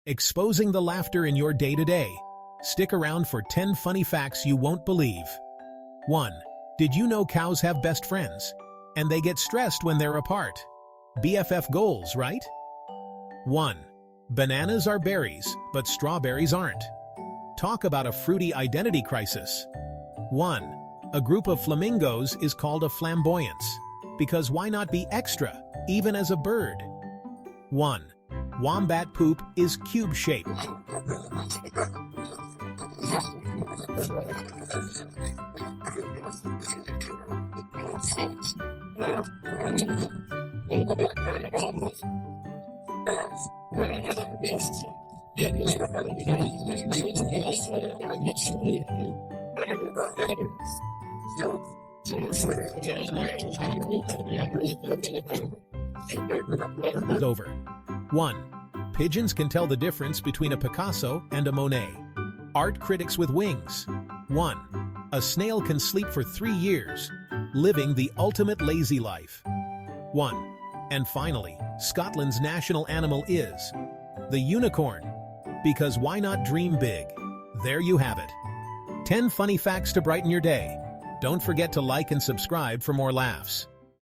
exposing the laughter in your day-to-day. Stick around for 10 funny facts you won't believe. 1. Did you know cows have best friends? And they get stressed when they're apart. BFF goals, right? 1. Bananas are berries, but strawberries aren't. Talk about a fruity identity crisis. 1. A group of flamingos is called a flamboyance, because why not be extra, even as a bird? 1. Wombat poop is cube-shaped. 1. Pigeons can tell the difference between a Picasso and a Monet. Art critics with wings. 1. A snail can sleep for 3 years, living the ultimate lazy life. 1. And finally, Scotland's national animal is the unicorn. Because why not dream big? There you have it. 10 funny facts to brighten your day. Don't forget to like and subscribe for more laughs.